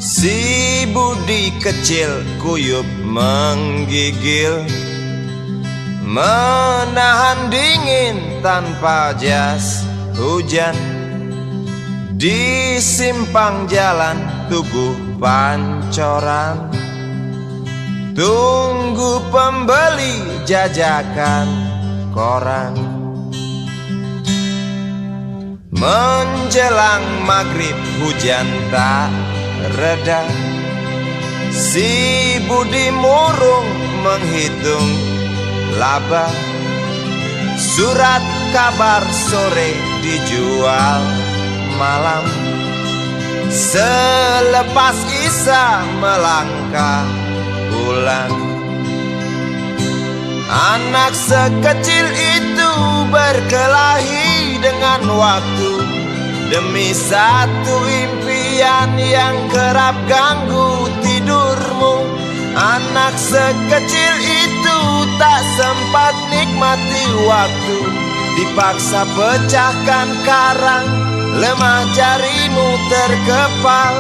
Si Budi kecil kuyup menggigil, menahan dingin tanpa jas hujan. Di simpang jalan Tugu Pancoran, tunggu pembeli jajakan koran. Menjelang maghrib hujan tak reda, si Budi murung menghitung laba. Surat kabar sore dijual malam. Selepas Isya melangkah pulang. Anak sekecil itu berkelahi dengan waktu demi satu impian yang kerap ganggu tidurmu. Anak sekecil itu tak sempat nikmati waktu, dipaksa pecahkan karang, lemah jarimu terkepal.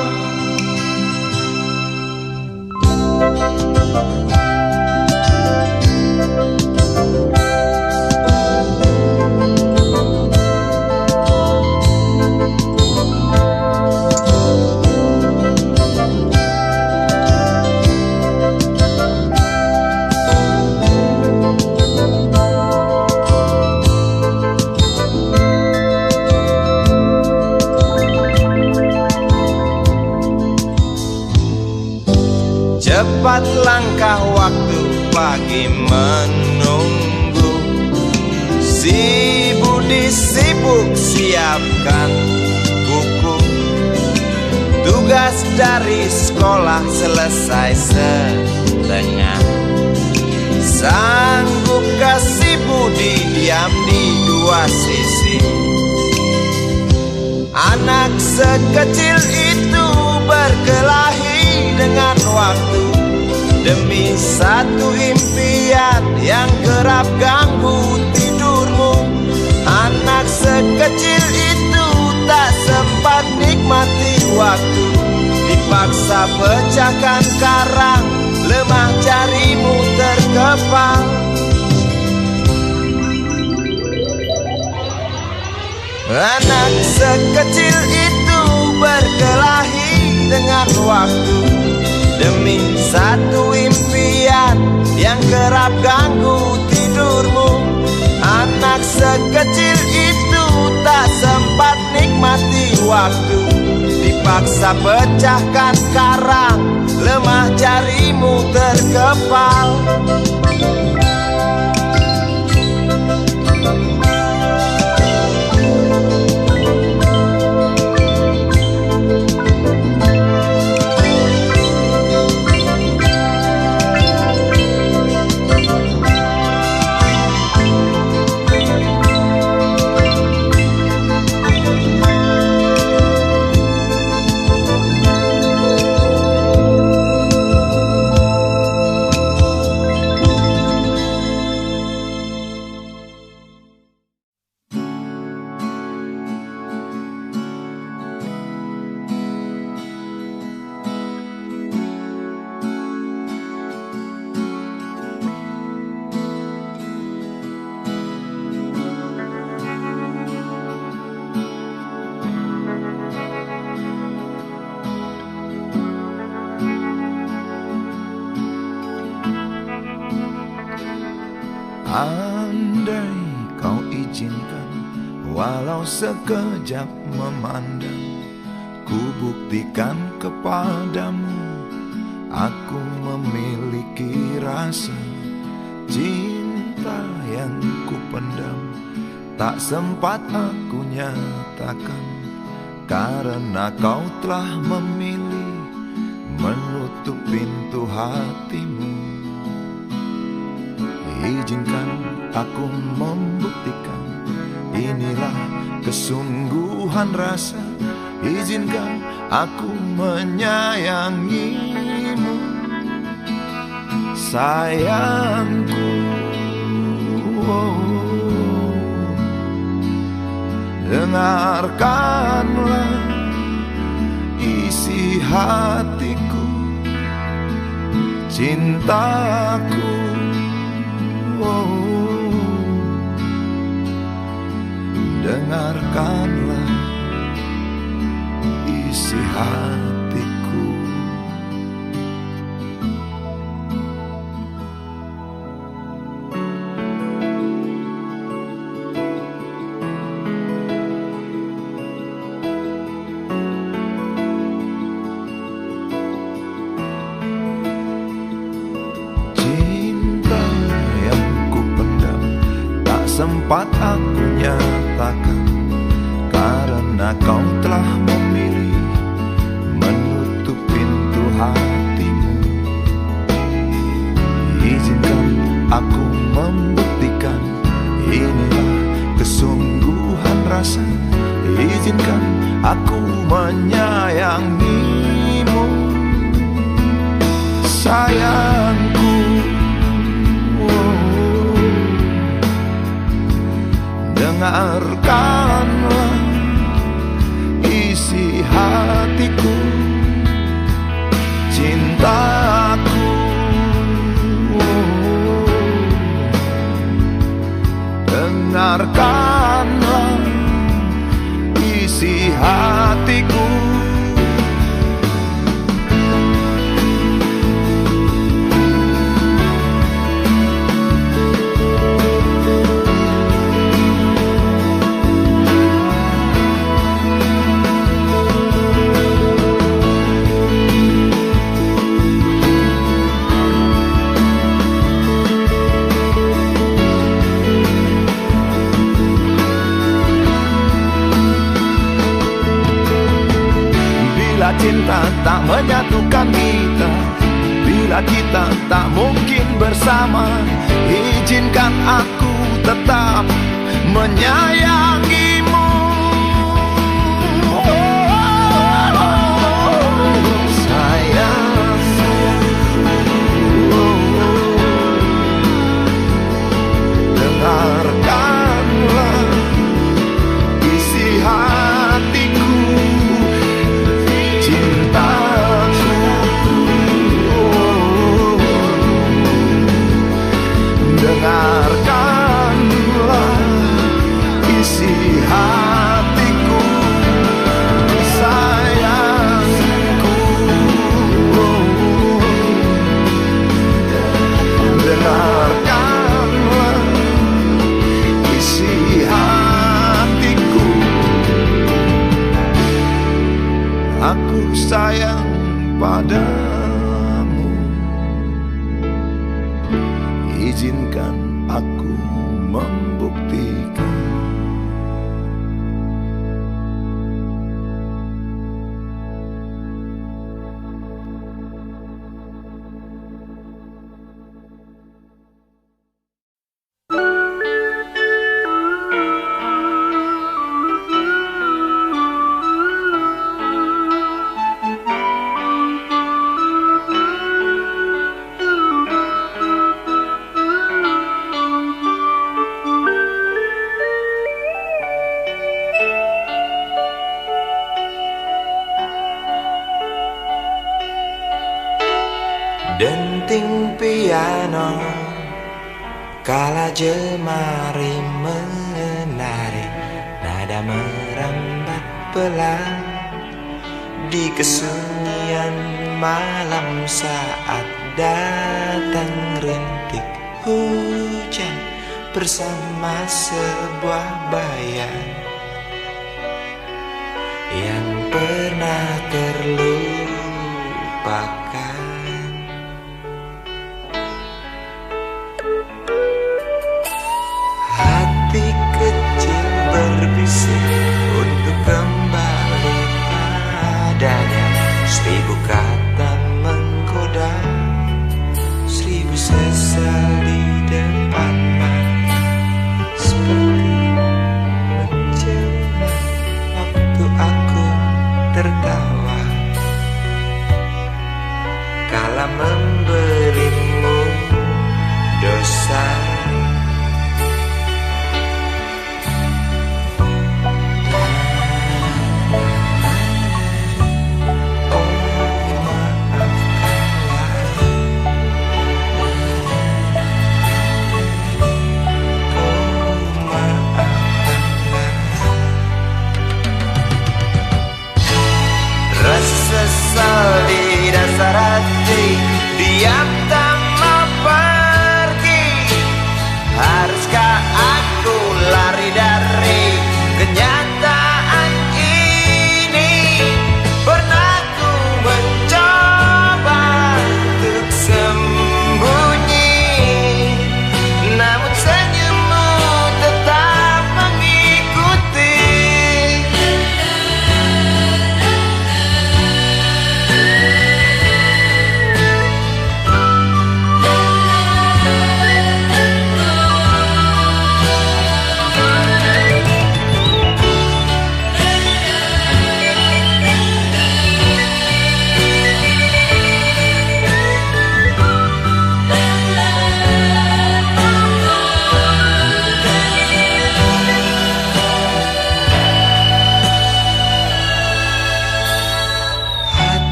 Cepat langkah waktu, pagi menunggu. Si Budi sibuk siapkan buku. Tugas dari sekolah selesai setengah. Sanggupkah si Budi diam di dua sisi? Anak sekecil itu berkelahi dengan waktu demi satu impian yang kerap ganggu tidurmu. Anak sekecil itu tak sempat nikmati waktu, dipaksa pecahkan karang, lemah jarimu terkepal. Anak sekecil itu berkelahi dengan waktu demi satu impian yang kerap ganggu tidurmu. Anak sekecil itu tak sempat nikmati waktu, dipaksa pecahkan karang, lemah jarimu terkepal. Andai kau izinkan, walau sekejap memandang, ku buktikan kepadamu, aku memiliki rasa cinta yang ku pendam. Tak sempat aku nyatakan, karena kau telah memilih menutup pintu hatimu. Izinkan aku membuktikan, inilah kesungguhan rasa. Izinkan aku menyayangimu, sayangku. Dengarkanlah isi isi hatiku, cintaku. Dengarkanlah isi hatiku. Cinta yang ku pendam tak sempat aku nyatakan, karena kau telah memilih menutup pintu hatimu. Izinkan aku membuktikan, inilah kesungguhan rasa. Izinkan aku menyayangimu, sayangku. Dengarkanlah isi hatiku, cintaku. Dengarkanlah isi hatiku. Bila cinta tak menyatukan kita, bila kita tak mungkin bersama, izinkan aku tetap menyayangimu. Sayang, dengarkanlah isi hatiku, cintaku. Dengarkanlah isi hatiku, sayangku. Dengarkanlah isi hatiku. Aku sayang padamu, izinkan aku membuktikan. Denting piano kala jemari menari, nada merambat pelan di kesunyian malam saat datang rintik hujan bersama sebuah bayang yang pernah terlupakan. Hati kecil berbisik untuk kembali padanya. 1000 kata menggoda, 1000 sesal di depan mata, seperti menjelma waktu aku tertawa.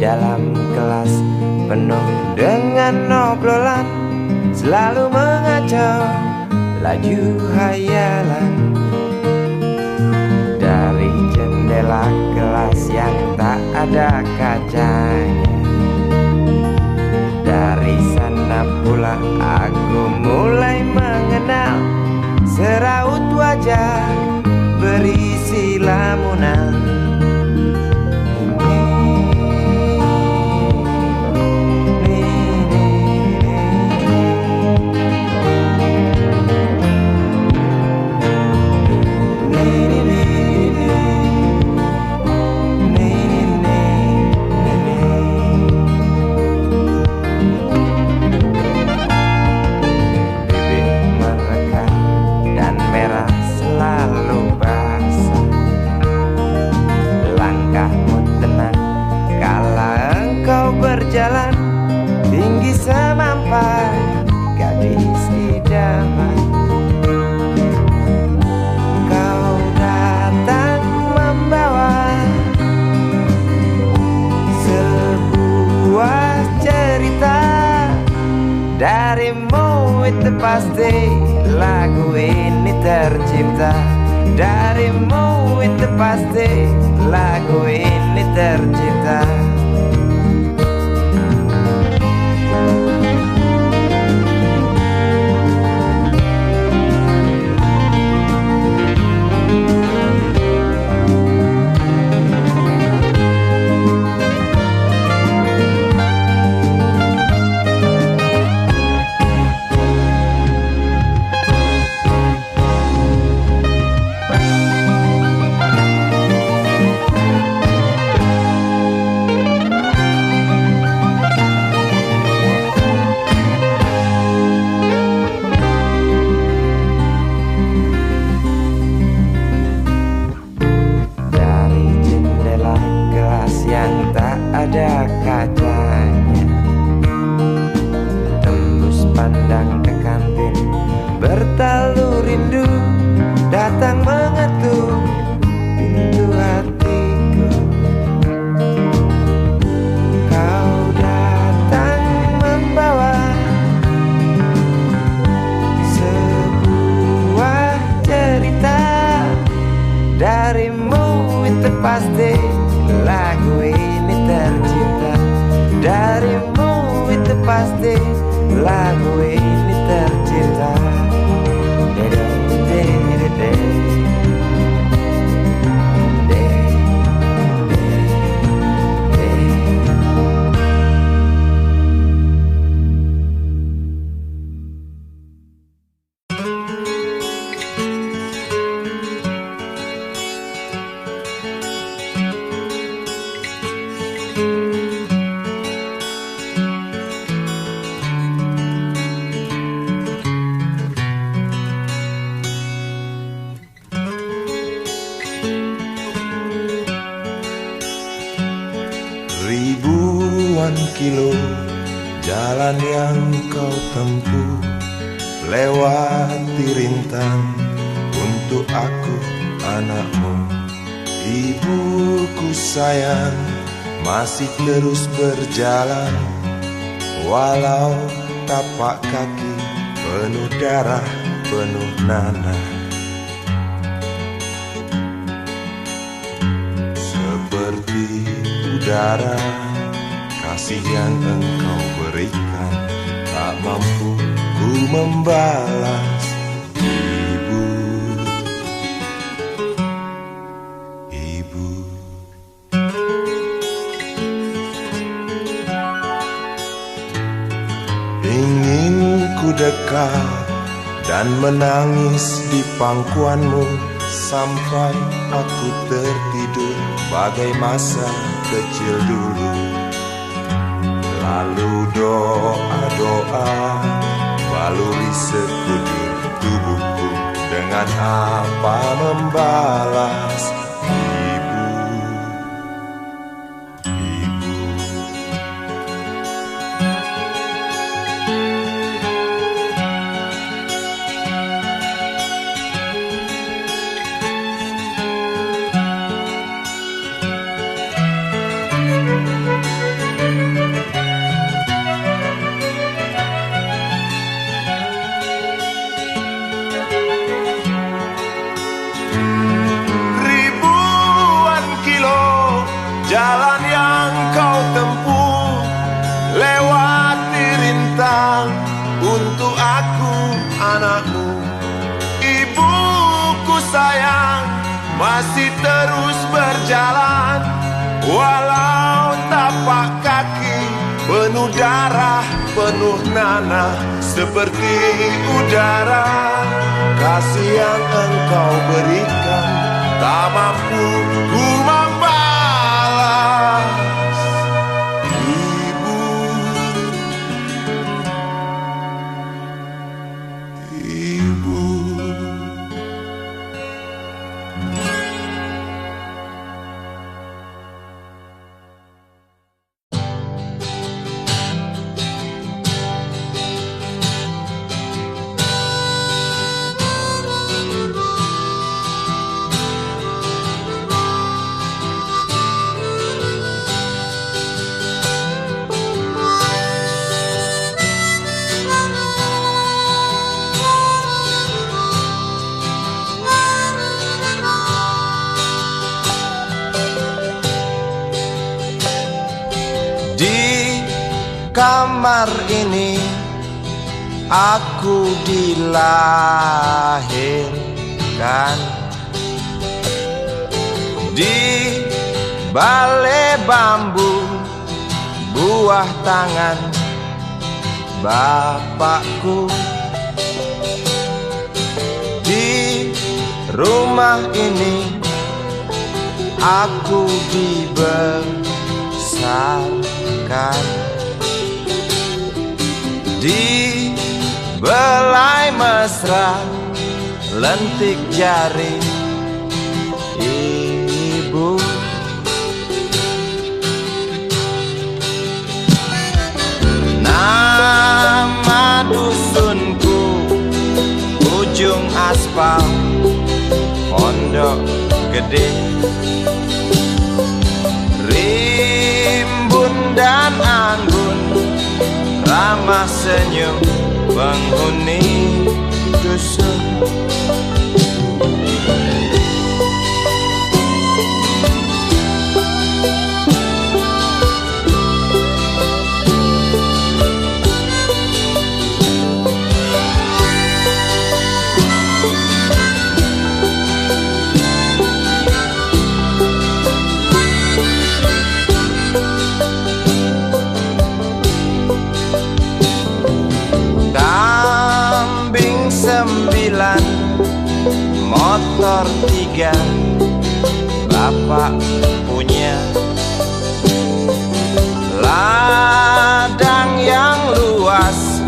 dalam kelas penuh dengan obrolan, selalu mengacau laju hayalan. Dari jendela kelas yang tak ada kacanya, dari sana pula aku mulai mengenal seraut wajah berisi lamunan. Berjalan tinggi semampai gadis idaman, kau datang membawa sebuah cerita. Darimu itu pasti lagu ini tercipta. Darimu itu pasti lagu ini tercipta. Ada kacanya, tembus pandang ke kantin, bertalu rindu datang mengetuk pintu hatiku. Kau datang membawa sebuah cerita. Darimu itu pasti lagu ini tercipta. Darimu itu pasti lagu ini tercipta. Ribuan kilo jalan yang kau tempuh, lewati rintang untuk aku anakmu. Ibuku sayang masih terus berjalan, walau tapak kaki penuh darah, penuh nanah. Seperti udara, kasih yang engkau berikan tak mampu ku membalas. Ibu, ibu, ingin ku dekat dan menangis di pangkuanmu sampai aku tertidur bagai masa kecil dulu. Lalu doa-doa baluri sekujur tubuhku, dengan apa membalas. Ibu, ibu, penuh darah, penuh nanah, seperti udara. Kasih yang engkau berikan tak mampu ku membalas. Ibu, ibu. Kamar ini aku dilahirkan, di balai bambu buah tangan bapakku. Di rumah ini aku dibesarkan, di belai mesra lentik jari ibu. Nama dusunku ujung aspal Pondok Gede. Rimbun dan anggun ramah senyum penghuni dusun. Motor 3 bapak punya, ladang yang luas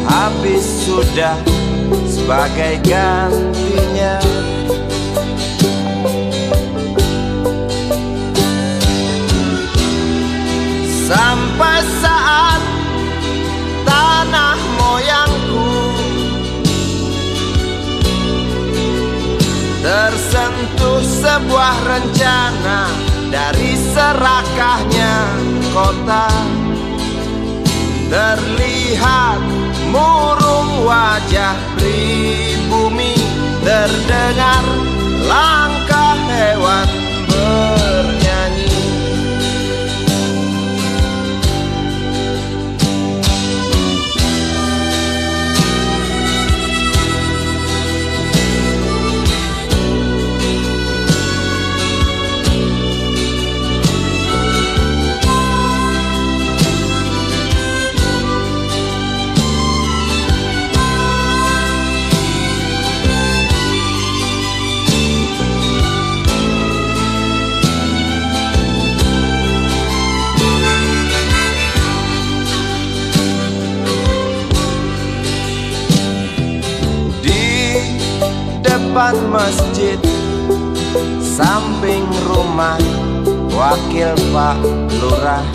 habis sudah sebagai gantinya. Sampai saat tanah moyangku tersentuh sebuah rencana, dari serakahnya kota terlihat murung wajah pribumi, terdengar langkah hewan bernyanyi. Depan masjid samping rumah wakil Pak Lurah,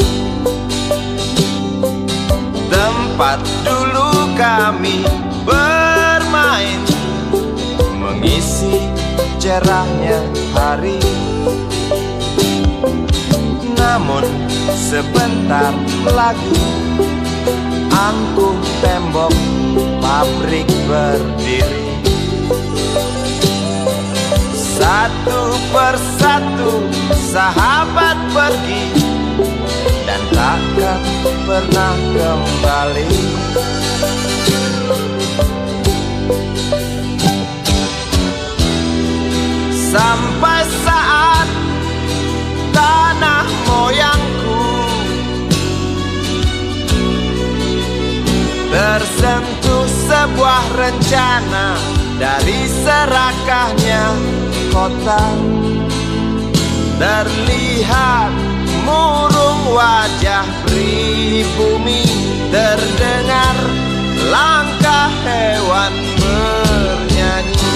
tempat dulu kami bermain mengisi cerahnya hari. Namun sebentar lagi angkuh tembok pabrik berdiri. Satu persatu sahabat pergi dan takkan pernah kembali. Sampai saat tanah moyangku bencana dari serakahnya kota. Terlihat murung wajah pribumi, terdengar langkah hewan bernyanyi.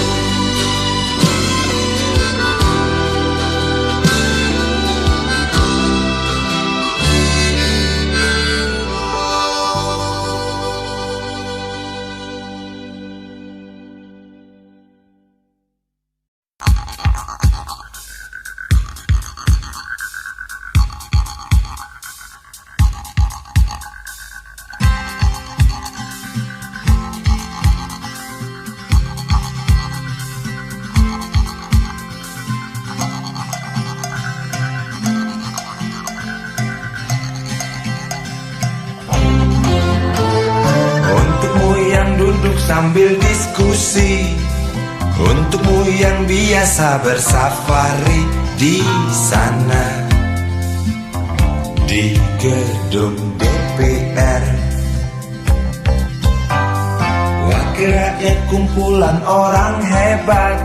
Sambil diskusi, untukmu yang biasa bersafari di sana, di gedung DPR. Wakil rakyat kumpulan orang hebat,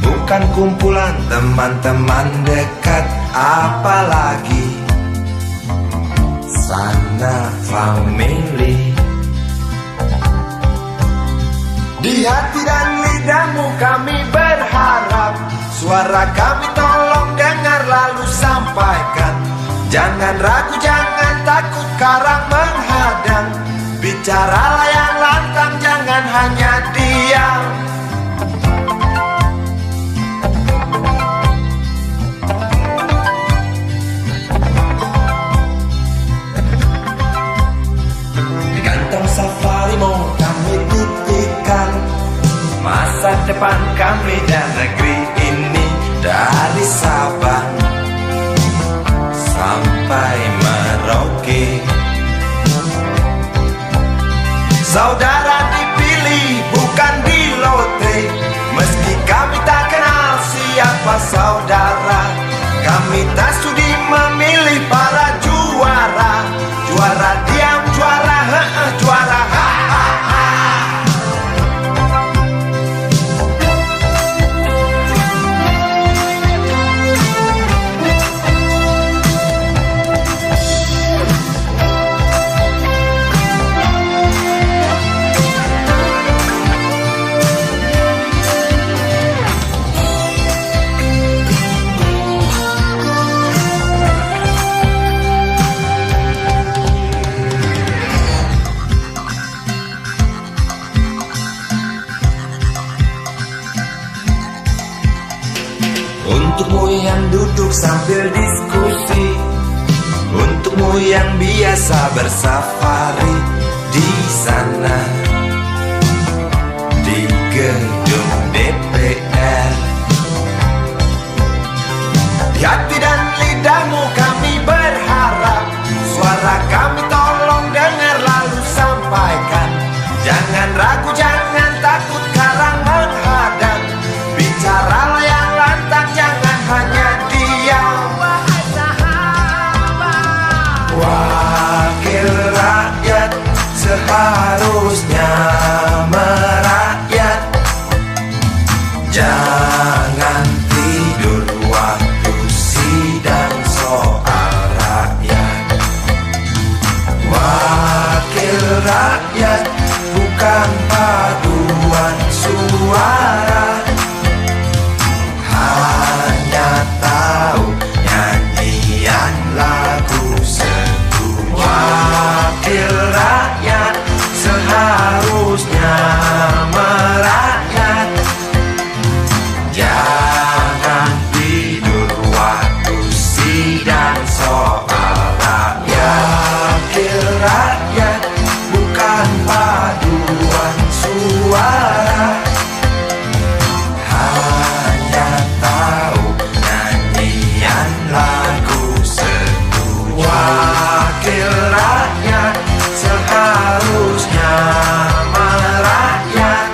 bukan kumpulan teman-teman dekat, apalagi sana family. Di hati dan lidahmu kami berharap, suara kami tolong dengar lalu sampaikan. Jangan ragu, jangan takut karang menghadang, bicaralah yang lantang, jangan hanya diam. Di kantong safarimu kami titipkan masa depan kami dan negeri ini, dari Sabang sampai Merauke. Saudara dipilih bukan di lotre, meski kami tak kenal siapa saudara. Kami tak sudi memilih para juara, juara diam, juara juara untukmu yang duduk sambil diskusi, untukmu yang biasa bersafari di sana, di gedung DPR. Di hati dan lidahmu kami berharap, suara kami tolong dengar lalu sampaikan. Jangan ragu, jangan takut karang menghadang, bicaralah yang lantang, jangan hanya diam. Wakil rakyat seharusnya merakyat, jangan tidur waktu sidang soal rakyat. Wakil rakyat bukan paduan suara, hanya tahu nyanyian lagu setuju. Wakil rakyat seharusnya merakyat, jangan tidur waktu sidang soal rakyat. Wakil rakyat bukan paduan suara, hanya tahu nyanyian lagu setuju. Wakil rakyat seharusnya merakyat,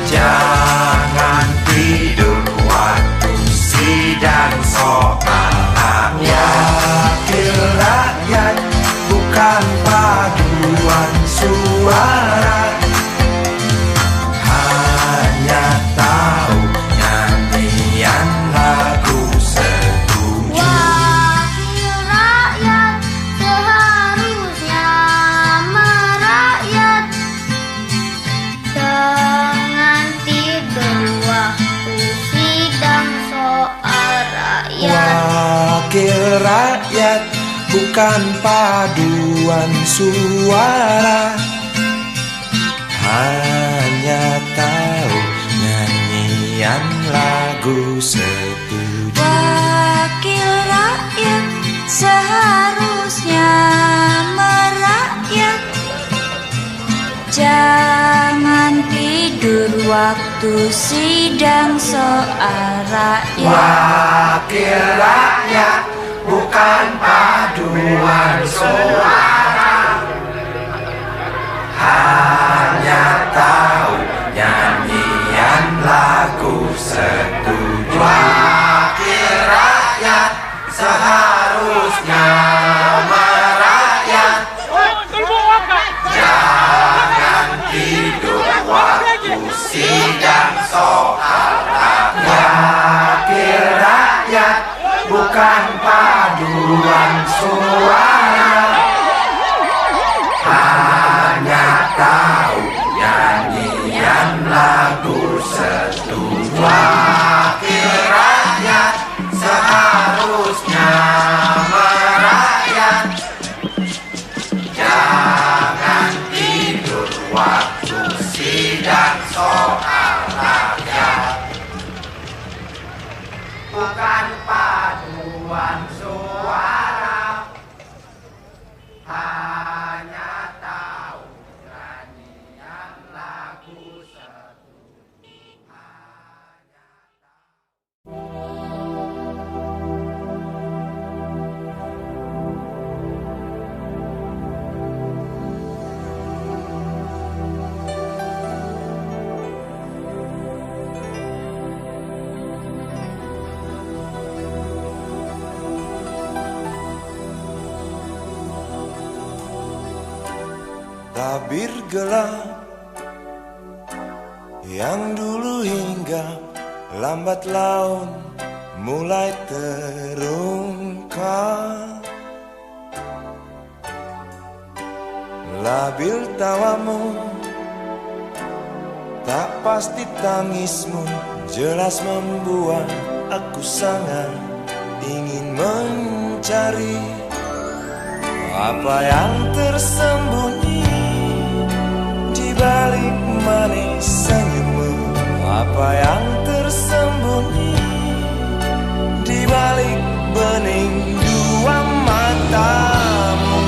jangan tidur waktu sidang soal rakyat. Wakil rakyat bukan paduan suara, rakyat, bukan paduan suara. Hanya tahu nyanyian lagu setuju. Wakil rakyat seharusnya merakyat. Jangan tidur waktu sidang soal rakyat. Wakil rakyat, bukan paduan suara. Hanya tahu nyanyian lagu setuju. Wakil rakyat seharusnya merakyat. Jangan tidur waktu sidang soal rakyat. Wakil rakyat, bukan paduan suara. Hanya tahu nyanyian lagu setuju. Wakil rakyat seharusnya merakyat. Jangan tidur waktu sidang soal rakyat. Bukan paduan suara. Hanya tahu nyanyian lagu setuju. Tabir gelap yang dulu hingga lambat laun mulai terungkap. Labil tawamu, tak pasti tangismu, jelas membuat aku sangat ingin mencari apa yang tersembunyi di balik manis senyummu. Apa yang tersembunyi di balik bening dua matamu.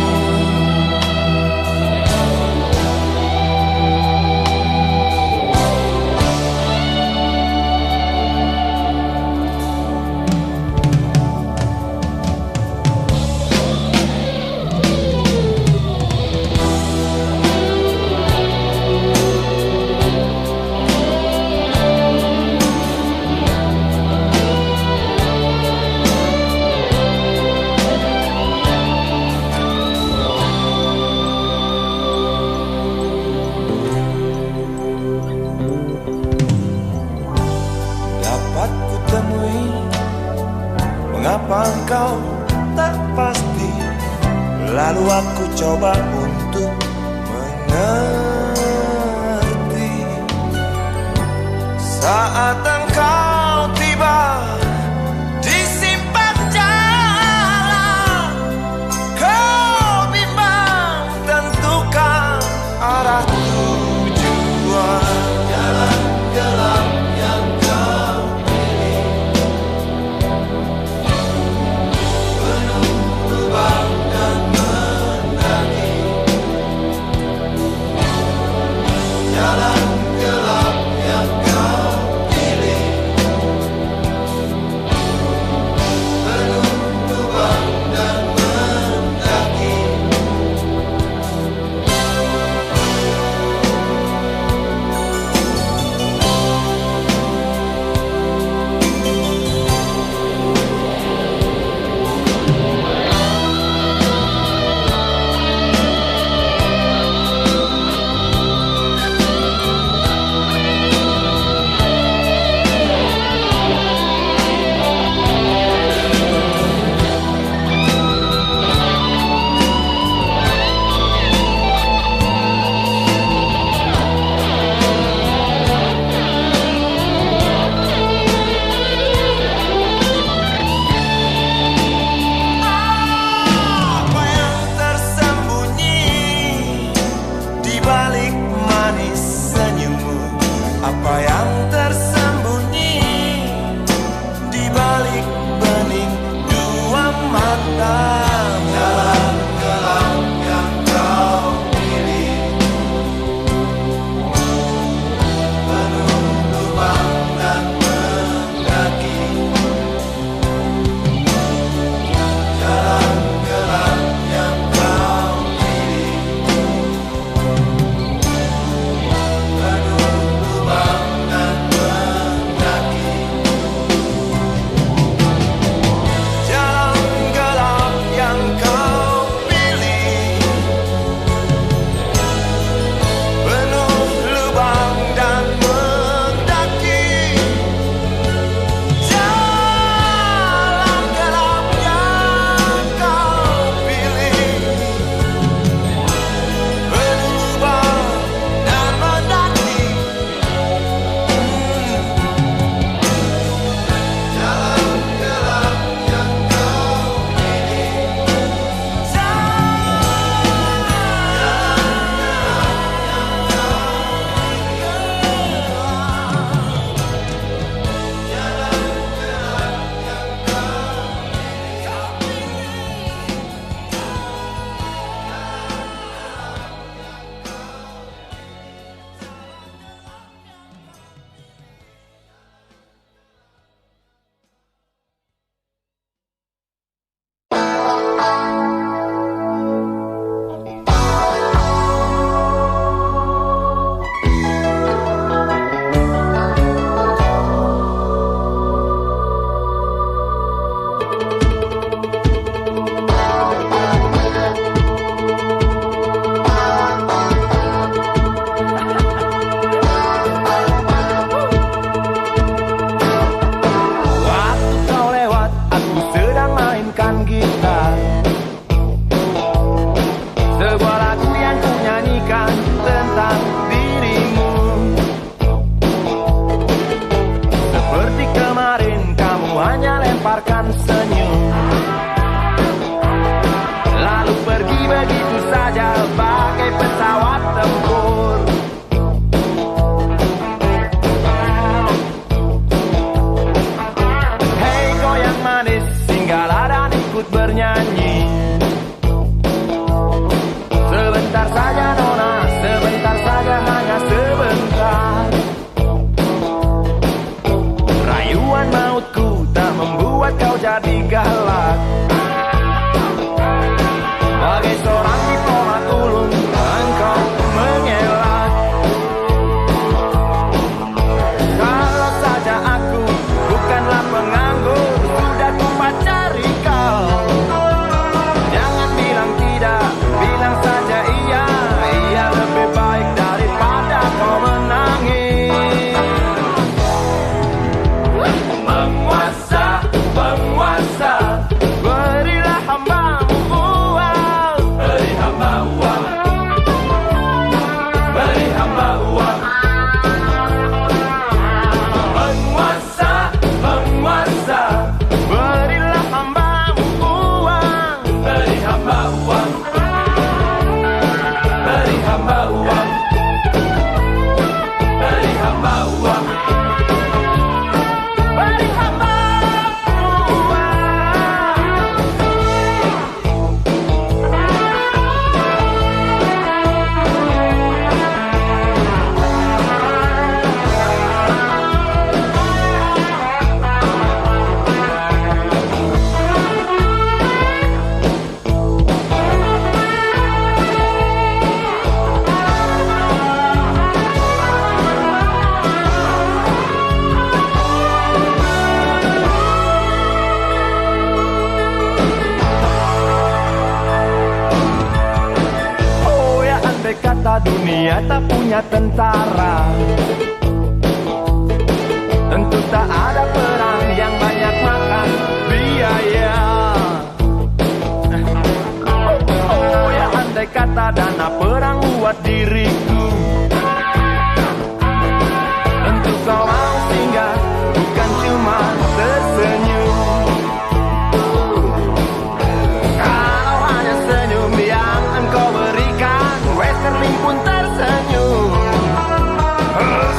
Mengapa engkau tak pasti? Lalu aku coba untuk mengerti. Saat engkau tiba di simpang jalan, kau bimbang tentukan arah tujuan. Jalan gelap yang kau andai kata dunia tak punya tentara, tentu tak ada perang yang banyak makan biaya. Oh ya andai kata dana perang buat diriku, tentu kau mau singgah, bukan cuma tersenyum. Kalau hanya senyum yang engkau berikan, Westerling pun tersenyum.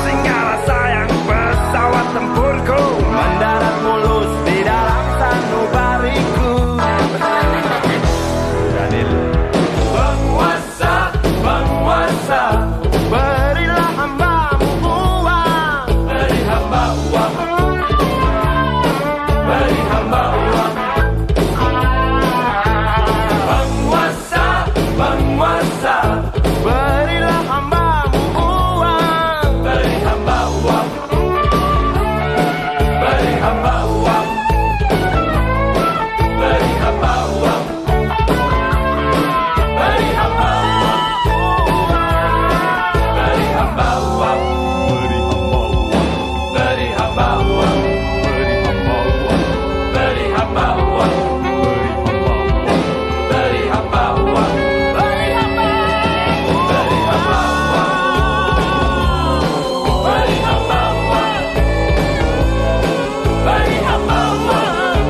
Singgahlah sayang, pesawat tempurku mendarat mulus di dalam sanubariku. Penguasa, penguasa, berilah hambamu uang, beri hamba uang, beri hamba uang. Penguasa, penguasa, berilah hambamu uang, beri hamba uang, beri hamba uang, beri hamba uang, beri hamba uang, beri hamba uang, beri hamba uang, beri hamba uang, beri hamba uang, beri hamba uang, beri hamba uang, beri hamba uang, beri hamba uang,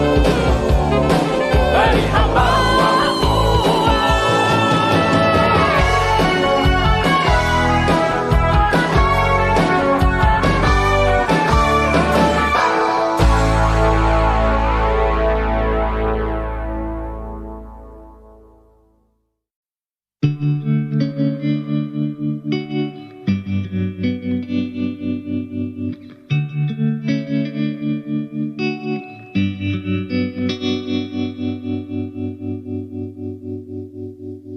beri hamba uang.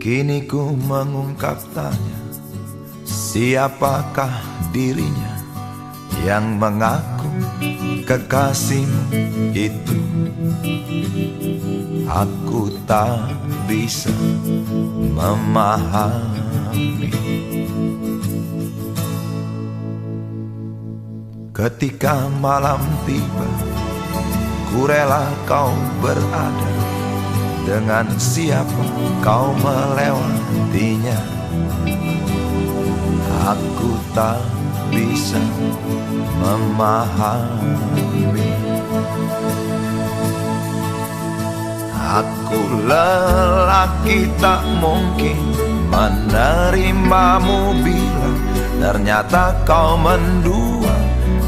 Kini ku mengungkap tanya, siapakah dirinya yang mengaku kekasihmu itu? Aku tak bisa memahami. Ketika malam tiba, ku rela kau berada. Dengan siapa kau melewatinya? Aku tak bisa memahami. Aku lelaki tak mungkin menerimamu bila ternyata kau mendua,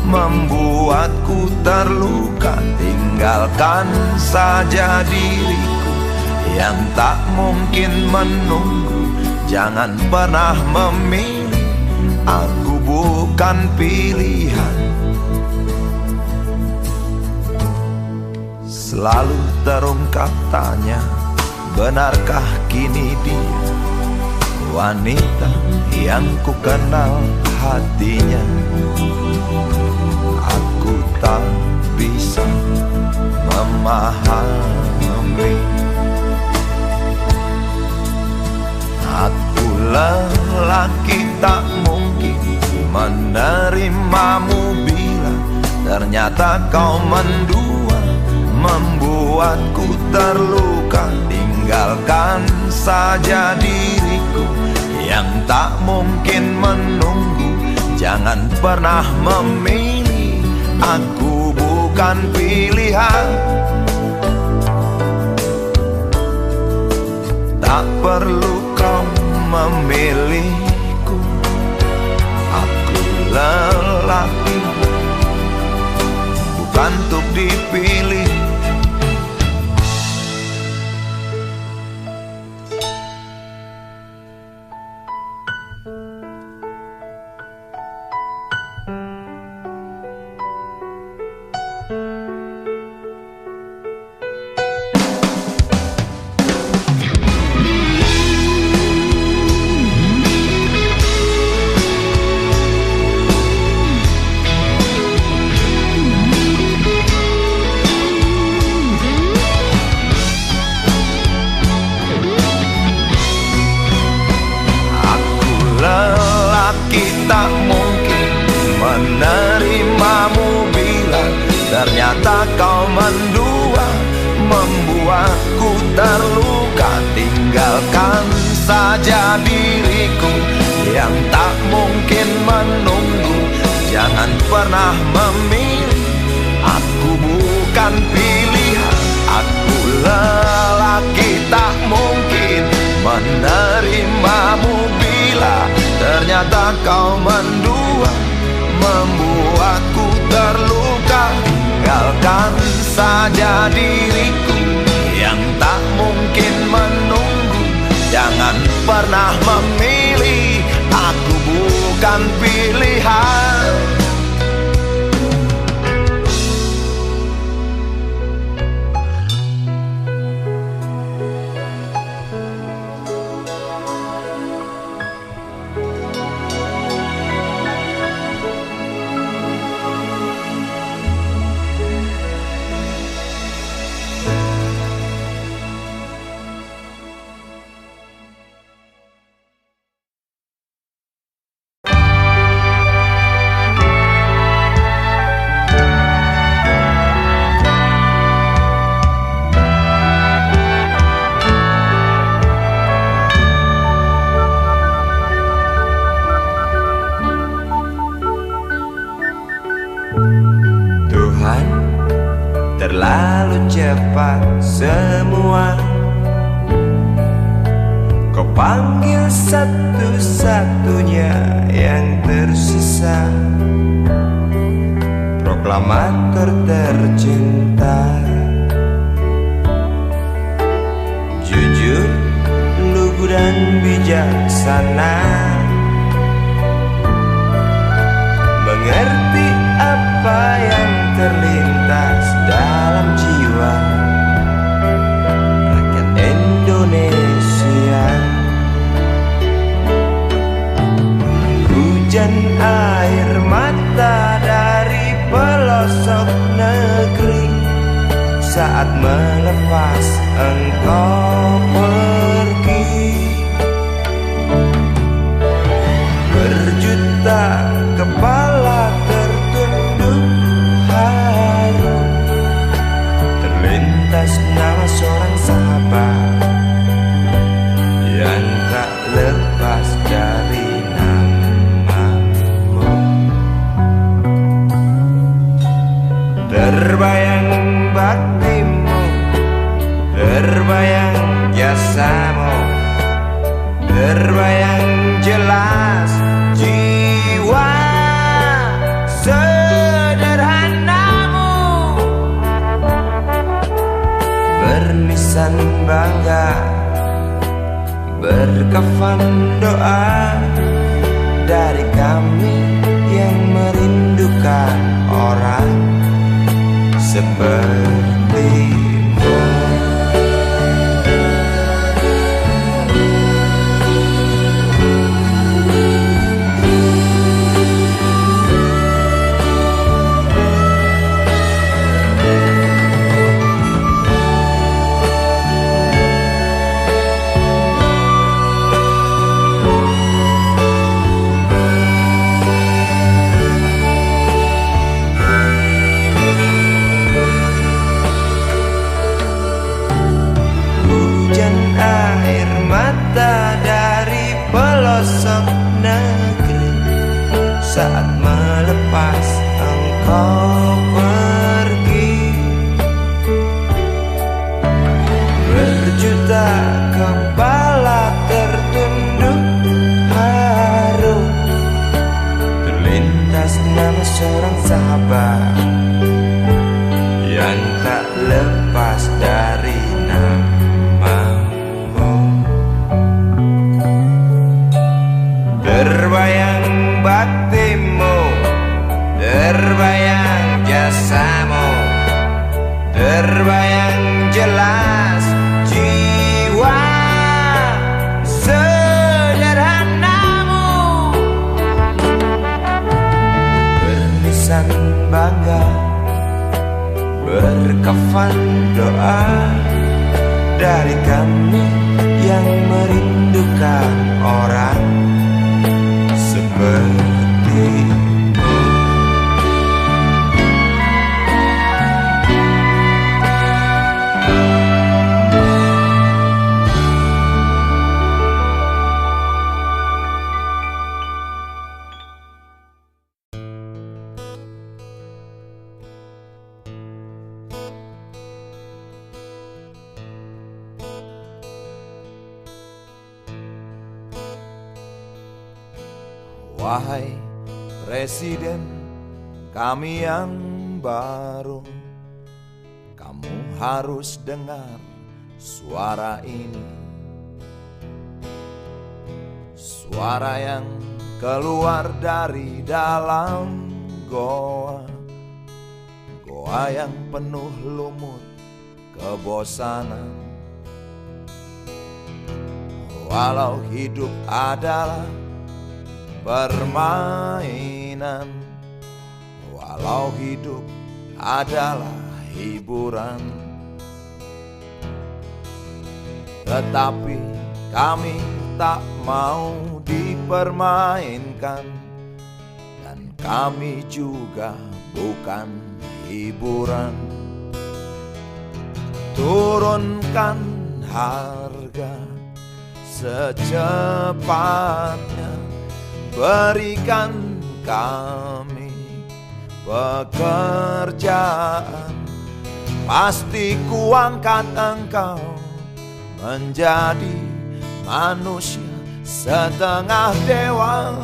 membuatku terluka. Tinggalkan saja diriku yang tak mungkin menunggu. Jangan pernah memilih, aku bukan pilihan. Selalu terungkap tanya, benarkah kini dia wanita yang ku kenal hatinya? Aku tak bisa memahami. Aku lelaki tak mungkin menerimamu bila ternyata kau mendua, membuatku terluka. Tinggalkan saja diriku yang tak mungkin menunggu. Jangan pernah memilih, aku bukan pilihan. Tak perlu kau memilihku, aku lelaki bukan untuk dipilih. tak mungkin menerimamu bila ternyata kau mendua, membuatku terluka. Tinggalkan saja diriku yang tak mungkin menunggu. Jangan pernah memilih, aku bukan pilihan. Aku lelaki tak mungkin menerimamu bila ternyata kau mendua, membuatku terluka. Tinggalkan saja diriku yang tak mungkin menunggu. Jangan pernah memilih, aku bukan pilihan. Terlalu cepat semua, kau panggil satu-satunya yang tersisa, proklamator tercinta. Jujur, lugu dan bijaksana, mengerti apa yang terlintas dalam jiwa rakyat Indonesia. Hujan air mata dari pelosok negeri saat melepas engkau pergi. Berjuta kepala tertunduk haru, terlintas nama seorang sahabat yang tak lepas dari namamu. Terbayang baktimu, terbayang jasamu, terbayang jelas jiwa sederhanamu, bernisan bangga, berkafan doa dari kami yang merindukan orang sepertimu. Saat melepas engkau pergi, berjuta kepala tertunduk haru, terlintas nama seorang sahabat yang tak lepas dari namamu. Terbayang baktimu, terbayang jasamu, terbayang jelas jiwa sederhanamu, bernisan bangga, berkafan doa dari kami yang merindukan orang seperti Wahai Presiden kami yang baru, kamu harus dengar suara ini. Suara yang keluar dari dalam goa, goa yang penuh lumut kebosanan. Walau hidup adalah permainan, walau hidup adalah hiburan, tetapi kami tak mau dipermainkan, dan kami juga bukan hiburan. Turunkan harga secepatnya, berikan kami pekerjaan, pasti kuangkat engkau menjadi manusia setengah dewa.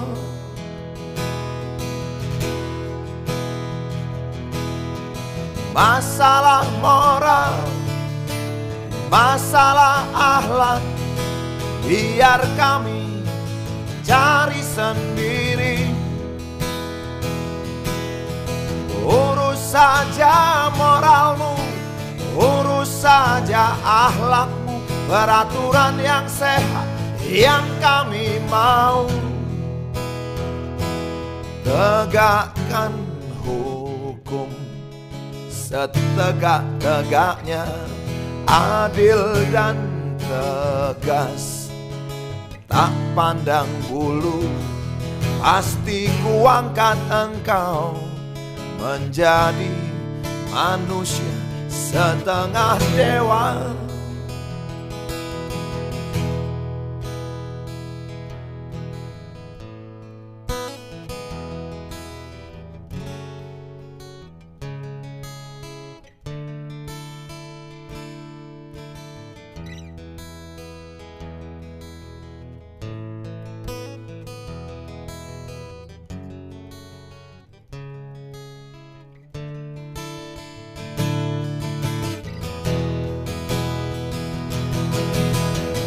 Masalah moral, masalah akhlak, biar kami cari sendiri. Urus saja moralmu, urus saja akhlakmu, peraturan yang sehat yang kami mau. Tegakkan hukum setegak-tegaknya, adil dan tegas, tak pandang bulu, pasti kuangkat engkau menjadi manusia setengah dewa.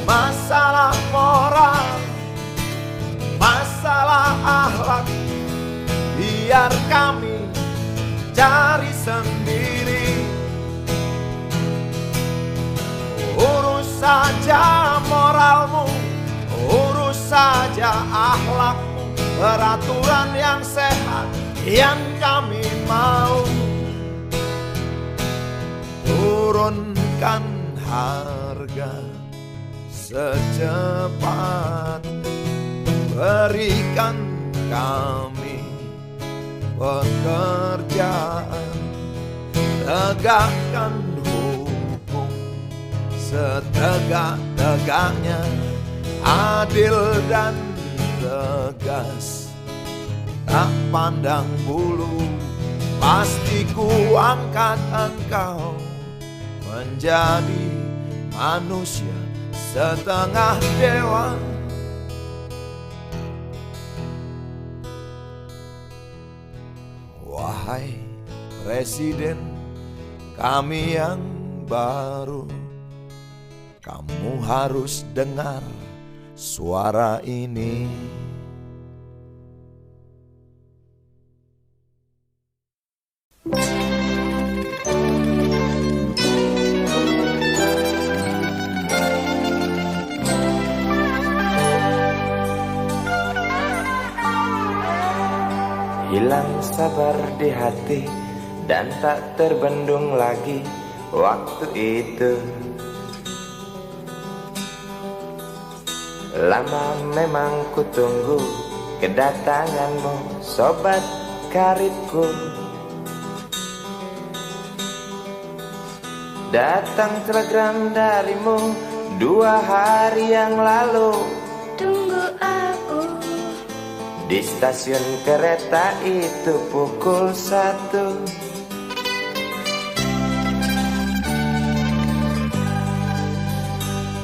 Masalah moral, masalah akhlak, biar kami cari sendiri. Urus saja moralmu, urus saja akhlakmu, peraturan yang sehat yang kami mau. Turunkan harga secepat, berikan kami pekerjaan, tegakkan hukum setegak-tegaknya, adil dan tegas, tak pandang bulu, pasti kuangkat engkau menjadi manusia setengah dewa. Wahai Presiden kami yang baru, kamu harus dengar suara ini. Hilang sabar di hati dan tak terbendung lagi waktu itu. Lama memang ku tunggu kedatanganmu, sobat karibku. Datang telegram darimu 2 hari yang lalu. Tunggu aku di stasiun kereta itu pukul 1.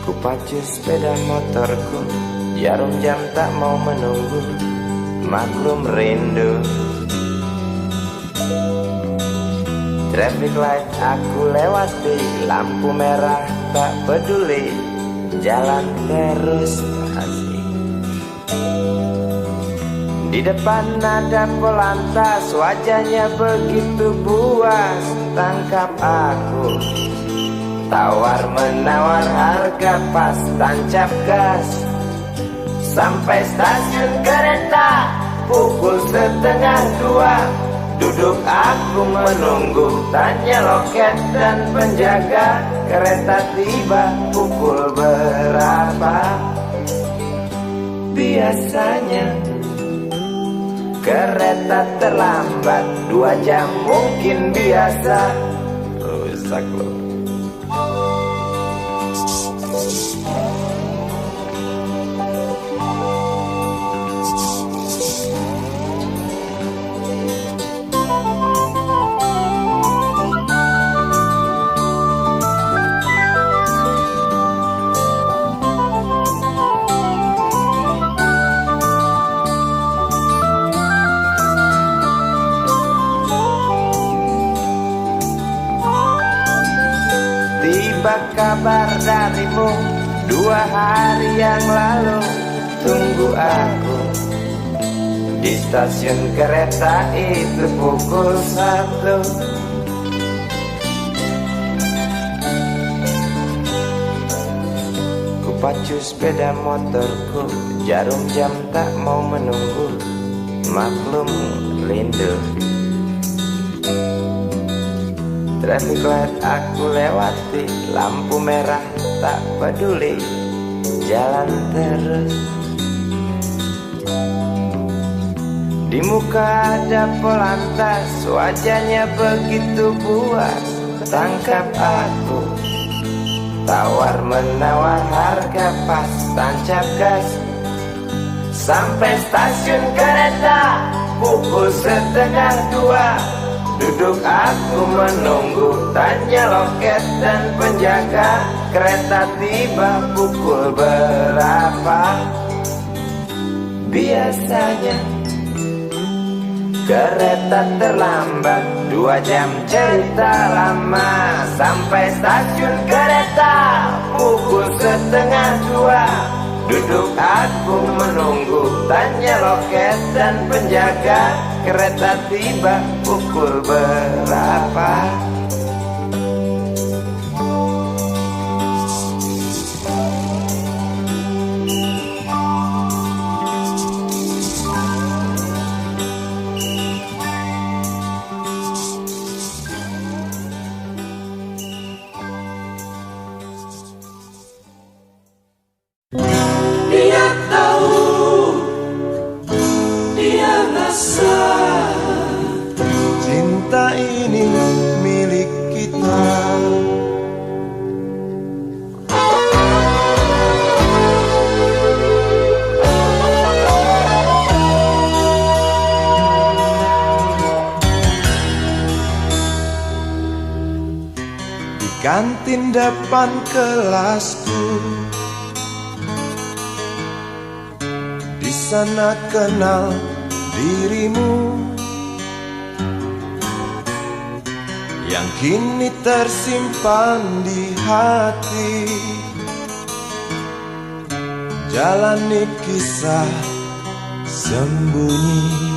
Ku pacu sepeda motorku, jarum jam tak mau menunggu. maklum rindu. Traffic light aku lewati, lampu merah tak peduli, jalan terus asik. Di depan ada polantas, wajahnya begitu buas, tangkap aku. Tawar menawar harga pas, tancap gas. Sampai stasiun kereta pukul 1:30. Duduk aku menunggu, tanya loket dan penjaga, kereta tiba pukul berapa? Biasanya kereta terlambat 2 jam mungkin biasa. Rusak loh. Tiba kabar darimu 2 hari yang lalu, tunggu aku di stasiun kereta itu pukul 1. Kupacu sepeda motorku, jarum jam tak mau menunggu, maklum rindu. Traffic light aku lewati, lampu merah tak peduli, jalan terus. Di muka ada polantas, wajahnya begitu buas, tangkap aku. Tawar menawar harga pas, tancap gas. Sampai stasiun kereta pukul 1:30. Duduk aku menunggu, tanya loket dan penjaga, kereta tiba pukul berapa? Biasanya kereta terlambat 2 jam, cerita lama. Sampai stasiun kereta pukul 1:30. Duduk aku menunggu, tanya loket dan penjaga, kereta tiba pukul berapa? Dia tahu, dia rasa cinta ini milik kita. Di kantin depan kelasku, di sana kenal dirimu yang kini tersimpan di hati. Jalani kisah sembunyi,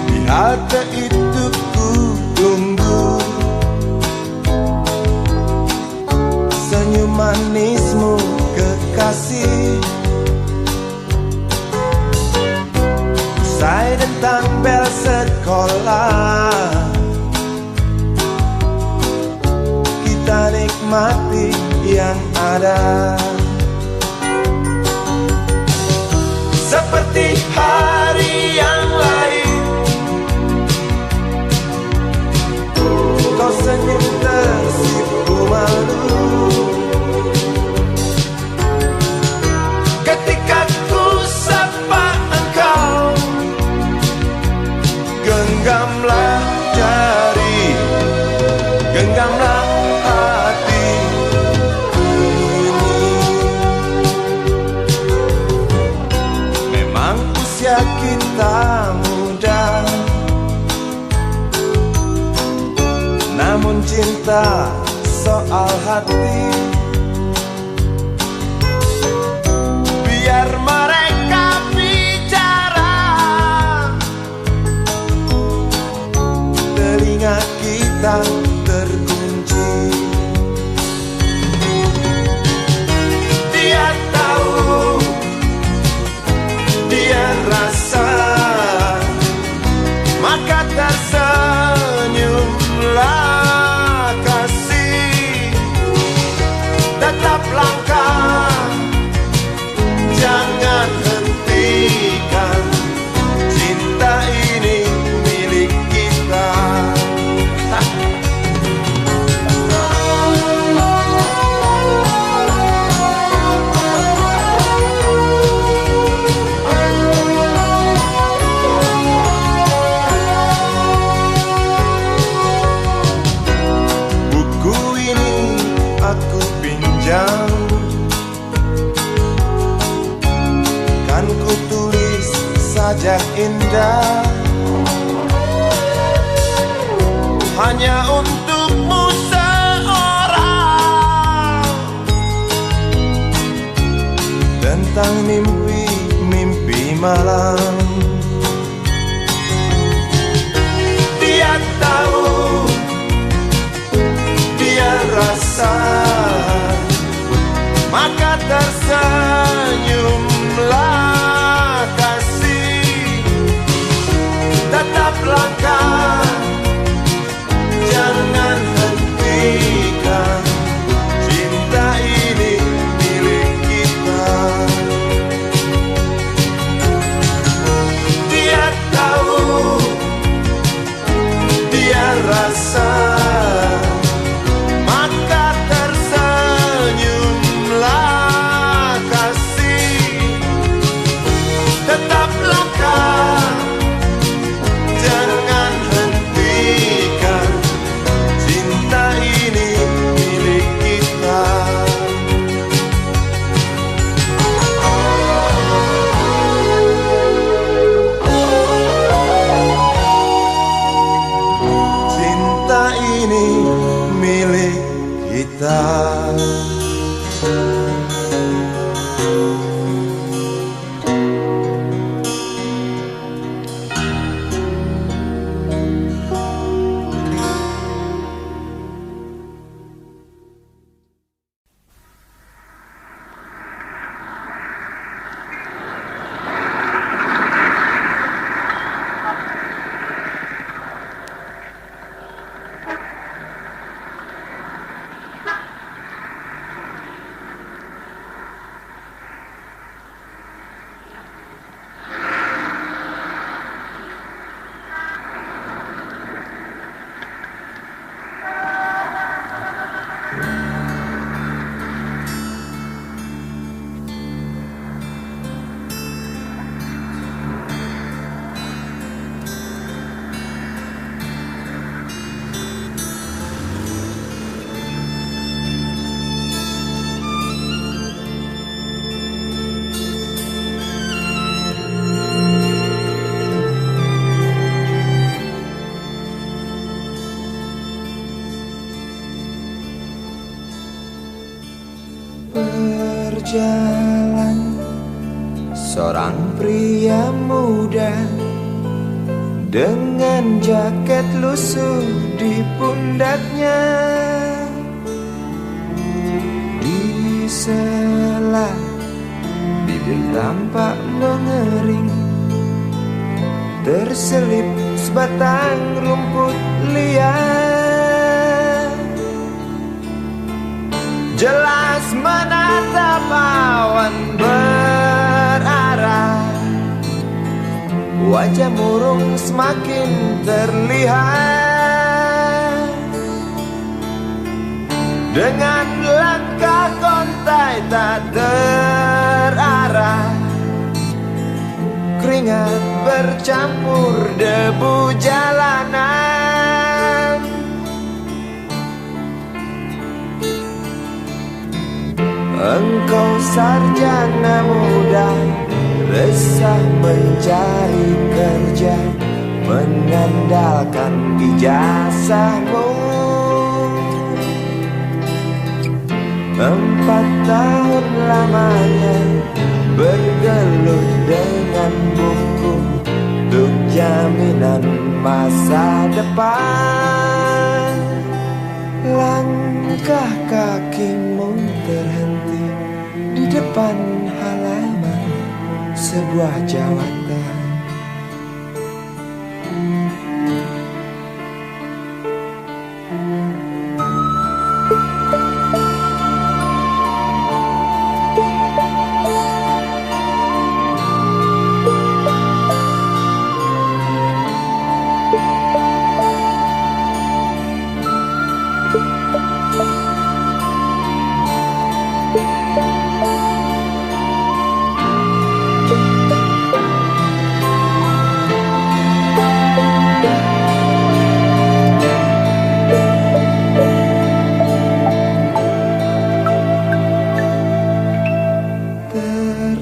di halte itu ku tunggu senyum manismu kekasih. Usai dentang bel sekolah, kita nikmati yang ada. Seperti hari yang lain, kau senyum tersipu malu ketika ku sapa engkau. Genggamlah jari, genggamlah hati ini. kita soal hati. Biar mereka bicara, telinga kita terkunci. Dia tahu, dia rasa, maka tersenyumlah kasih. Tetap langkah, jangan hentikan, cinta ini milik kita. Buku ini aku pinjam, kan ku tulis sajak indah, hanya untukmu seorang, tentang mimpi-mimpi malam. Dia tahu, dia rasa, maka tersenyumlah kasih. Tetap langkah, jangan hentikan, cinta ini milik kita. Dia tahu, dia rasa, maka tersenyumlah kasih. Tetap langkah, jangan hentikan, cinta ini milik kita. Cinta ini milik kita. Berjalan seorang pria muda dengan jaket lusuh di pundaknya. Di sela bibir tampak mengering, terselip sebatang rumput liar. Jelas menatap awan berarah, wajah murung semakin terlihat. Dengan langkah kontai tak terarah, keringat bercampur debu jalanan. Engkau sarjana muda, resah mencari kerja, mengandalkan ijazahmu. 4 tahun lamanya bergelut dengan buku untuk jaminan masa depan. Langkah kakimu terhenti di depan halaman sebuah jawatan.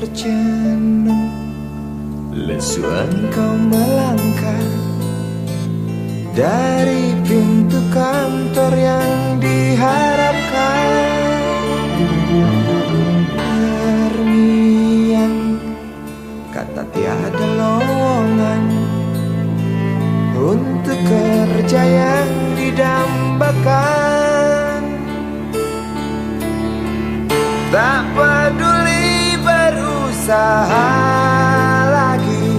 Terjenuh, lesu engkau melangkah dari pintu kantor yang diharapkan. Terngiang kata tiada lowongan untuk kerja yang didambakan. Tak peduli berusaha lagi,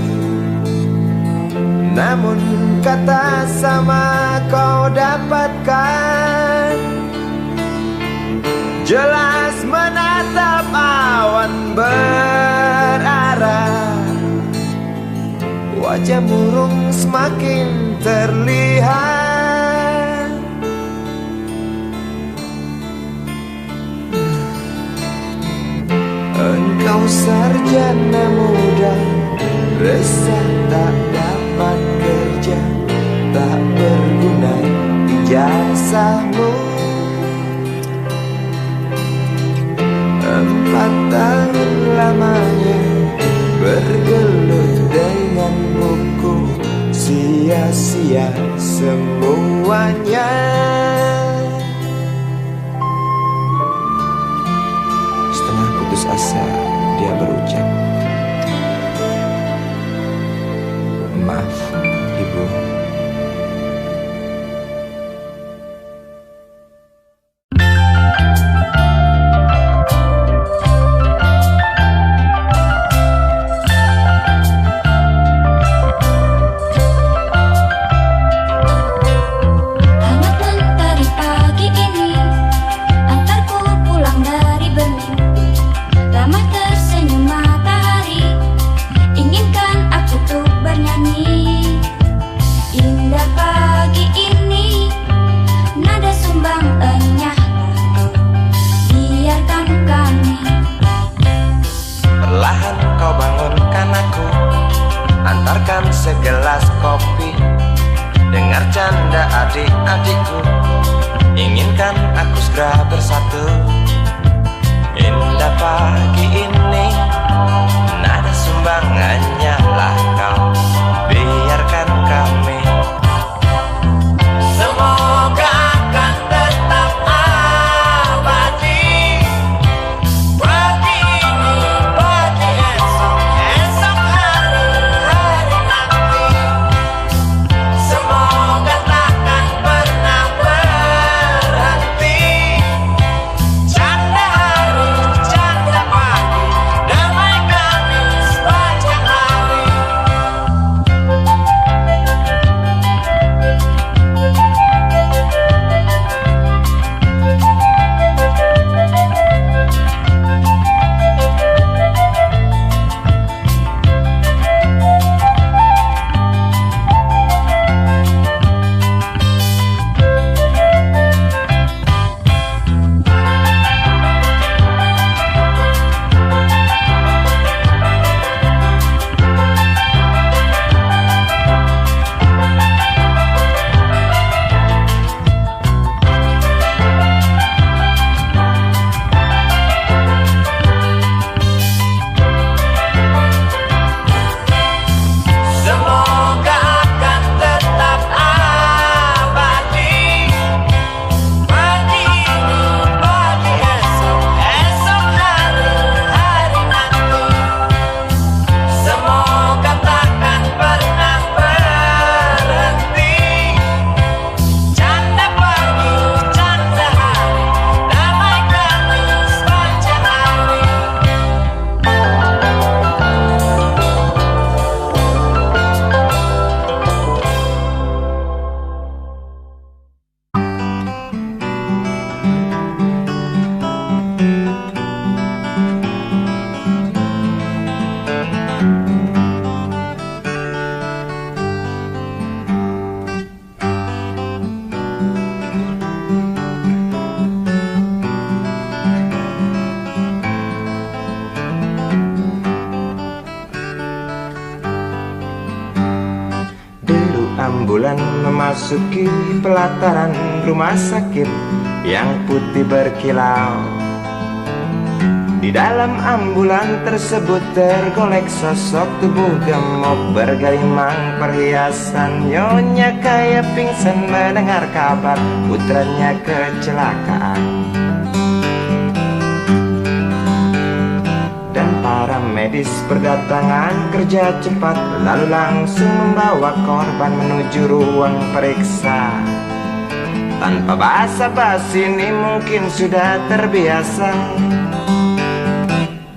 namun kata sama kau dapatkan. Jelas menatap awan berarah, wajah murung semakin terlihat. Engkau sarjana muda, resah tak dapat kerja, tak berguna ijazahmu. 4 tahun lamanya bergelut dengan buku, sia-sia semuanya. Setengah putus asa dia berucap, "Maaf, Ibu." Segelas kopi, dengar canda adik-adikku, inginkan aku segera bersatu. Indah pagi ini, nada sumbangannya lah kau, biarkan kami. Semoga akan tetap abadi, pagi ini, pagi esok, esok hari, hari nanti. Semoga takkan pernah berhenti memasuki pelataran rumah sakit yang putih berkilau. Di dalam ambulan tersebut tergolek sosok tubuh gemuk bergelimang perhiasan. Nyonya kaya pingsan mendengar kabar putranya kecelakaan. Dan para medis berdatangan kerja cepat, lalu langsung membawa korban menuju ruang periksa. Tanpa basa-basi ini mungkin sudah terbiasa.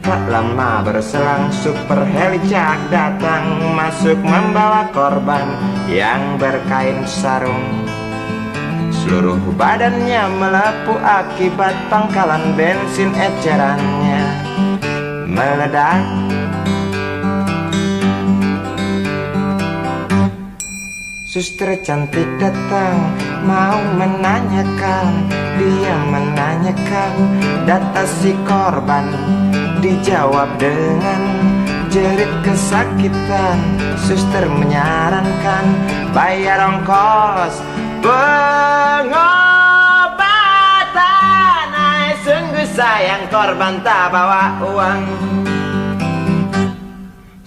Tak lama berselang super helicak datang, masuk membawa korban yang berkain sarung. Seluruh badannya melepuh akibat pangkalan bensin ecerannya meledak. Suster cantik datang mau menanyakan, dia menanyakan data si korban. Dijawab dengan jerit kesakitan. Suster menyarankan bayar ongkos pengobatan. Ay, sungguh sayang korban tak bawa uang.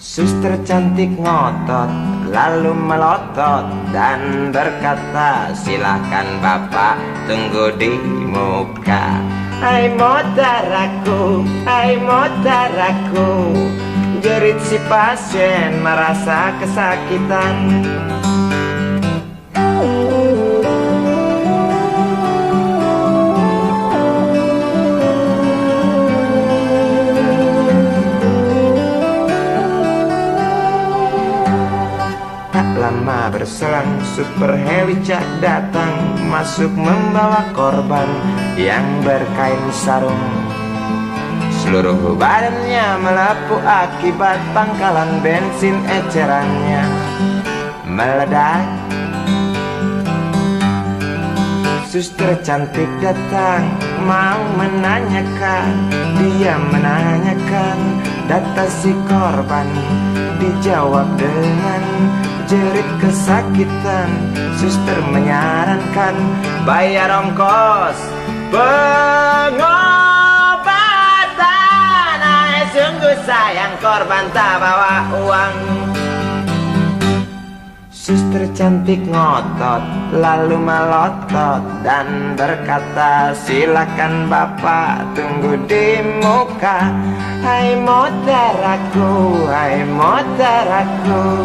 Suster cantik ngotot lalu melotot dan berkata, silahkan bapak tunggu di muka. Hai motaraku, hai motaraku, jerit si pasien merasa kesakitan. Lama berselang super helicak datang, masuk membawa korban yang berkain sarung. Seluruh badannya melepuh akibat pangkalan bensin ecerannya meledak. Suster cantik datang mau menanyakan, dia menanyakan data si korban. Dijawab dengan jerit kesakitan. Suster menyarankan bayar ongkos pengobatan. Ay, sungguh sayang korban tak bawa uang. Suster cantik ngotot lalu melotot dan berkata, silakan bapak tunggu di muka. Hai motaraku, hai motaraku,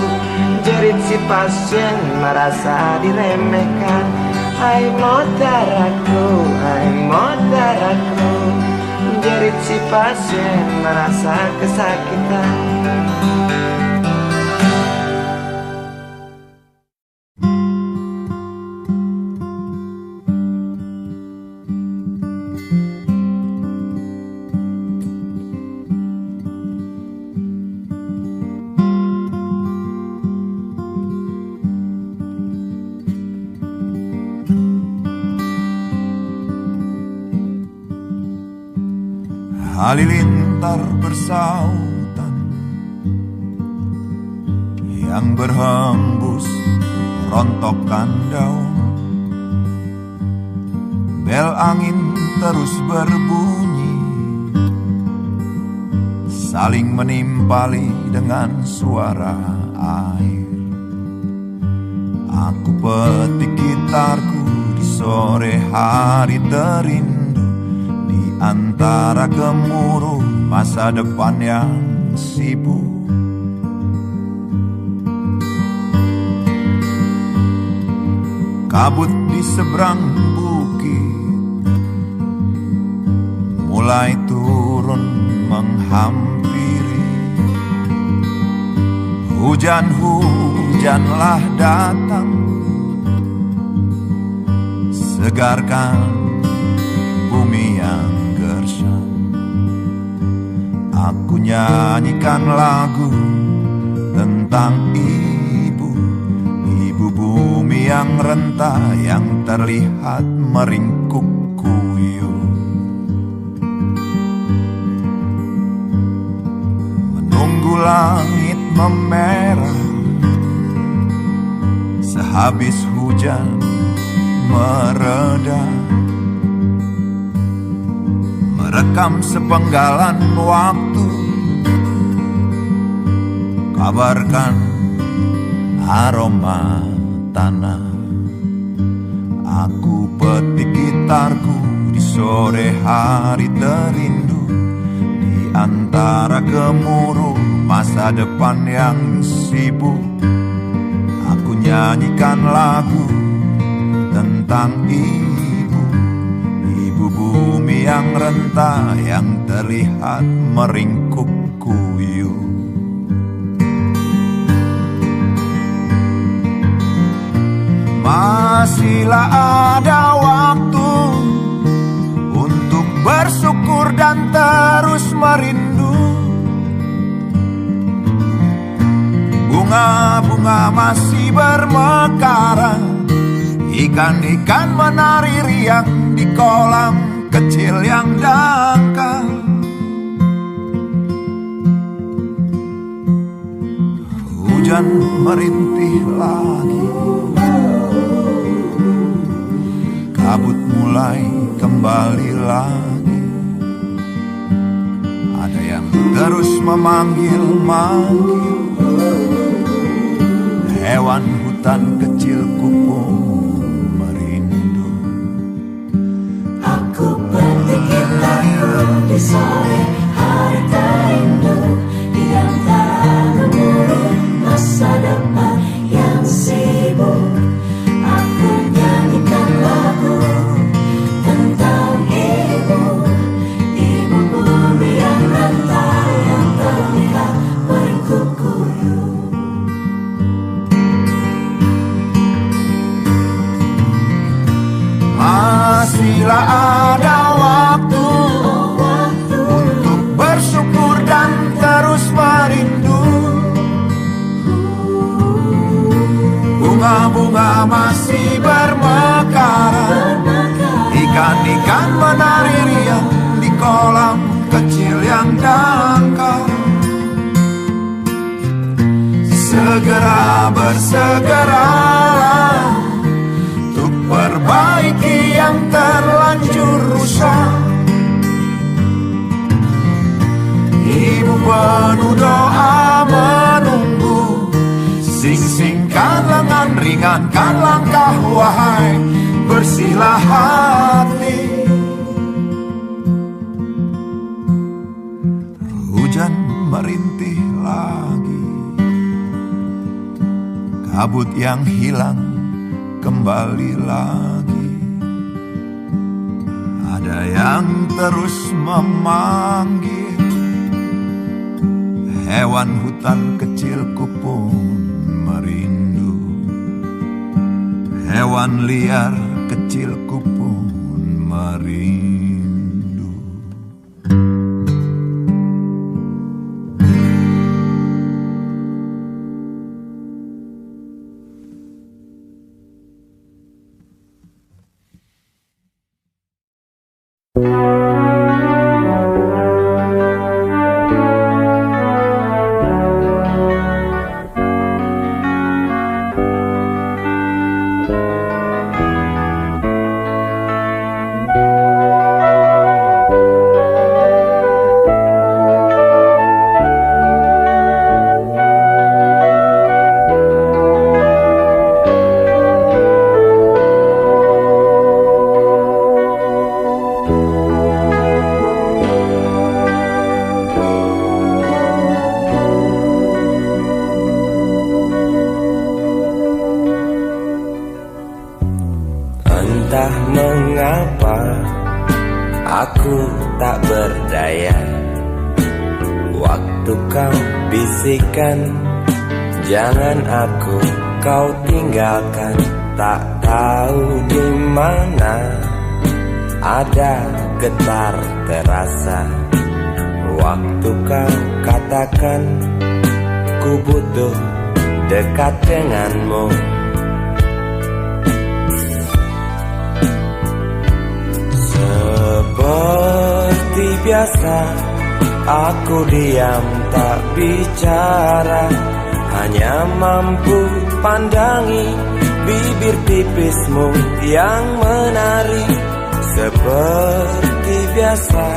jerit si pasien merasa diremehkan. Hai motaraku, hai motaraku, jerit si pasien merasa kesakitan. Halilintar bersautan yang berhembus rontokan daun. Bel angin terus berbunyi, saling menimpali dengan suara air. Aku petik gitarku di sore hari terindah, antara gemuruh masa depan yang sibuk. Kabut di seberang bukit mulai turun menghampiri. Hujan-hujanlah datang, segarkan bumi yang gersang. Aku nyanyikan lagu tentang ibu, ibu bumi yang renta, yang terlihat meringkuk kuyup. Menunggu langit memerah sehabis hujan hujan mereda, merekam sepenggalan waktu, kabarkan aroma tanah. Aku petik gitarku di sore hari terindu, di antara gemuruh masa depan yang sibuk. Aku nyanyikan lagu tentang ibu, ibu bumi yang renta, yang terlihat meringkuk kuyup. Masihlah ada waktu untuk bersyukur dan terus merindu. Bunga-bunga masih bermekaran, ikan-ikan menari riang di kolam kecil yang dangkal. Hujan merintih lagi, kabut mulai kembali lagi. Ada yang terus memanggil-manggil, hewan hutan kecilku pun merindu. Aku petik gitarku di sore hari terindu, di antara gemuruh masa depan yang sibuk. Aku nyanyikan lagu tentang ibu, ibu bumi yang renta, yang terlihat meringkuk kuyup. Masihlah ada waktu untuk bersyukur dan terus merindu. Bunga-bunga masih bermekaran, ikan-ikan menari riang di kolam kecil yang dangkal. Segera bersegeralah untuk perbaiki yang terlanjur rusak. Ibu penuh doa menunggu, sing-singkan lengan, ringankan langkah, wahai bersihlah hati. Hujan merintih lagi, kabut yang hilang kembali lagi. Ada yang terus memanggil, hewan hutan kecilku pun merindu. Hewan liar kecilku pun merindu. Entah mengapa aku tak berdaya. Waktu kau bisikan jangan aku kau tinggalkan, tak tahu di mana ada getar terasa. Waktu kau katakan ku butuh dekat denganmu. Seperti biasa aku diam tak bicara, hanya mampu pandangi bibir tipismu yang menari. Seperti biasa,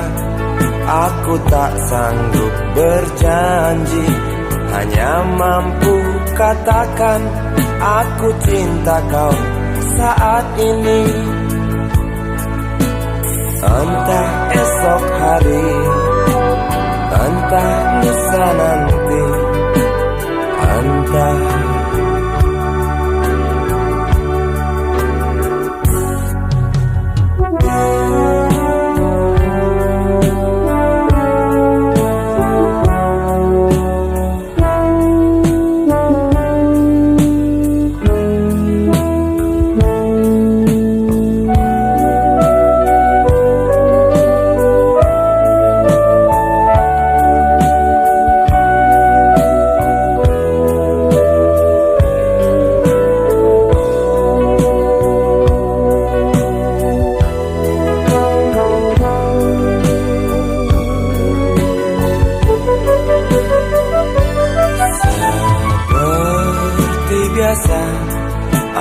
aku tak sanggup berjanji, hanya mampu katakan aku cinta kau saat ini. Entah esok hari, entah lusa nanti, entah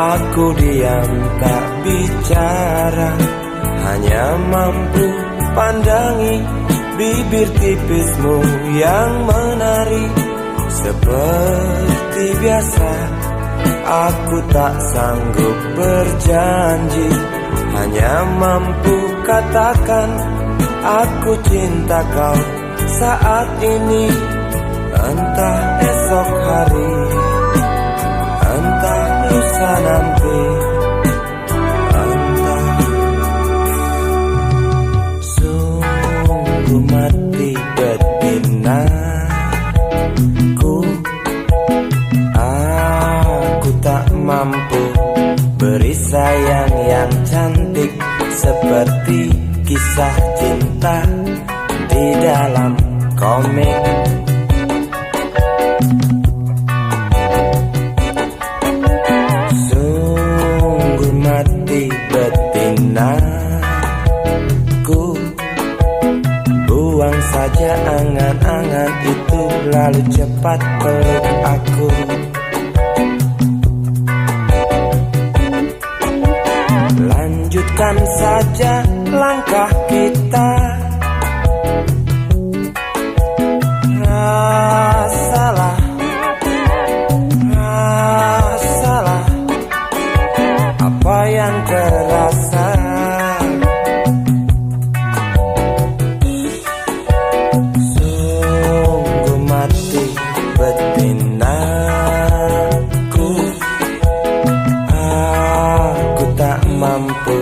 aku diam tak bicara, hanya mampu pandangi bibir tipismu yang menari. Seperti biasa, aku tak sanggup berjanji, hanya mampu katakan aku cinta kau saat ini. Entah esok hari, entah lusa nanti, entah. Sungguh mati betinaku, aku tak mampu beri sayang yang cantik seperti kisah cinta di dalam komik. Betinaku, buang saja angan-angan itu, lalu cepat peluk aku. Lanjutkan saja langkah kita, rasalah apa yang terasa. Sungguh mati betinaku, aku tak mampu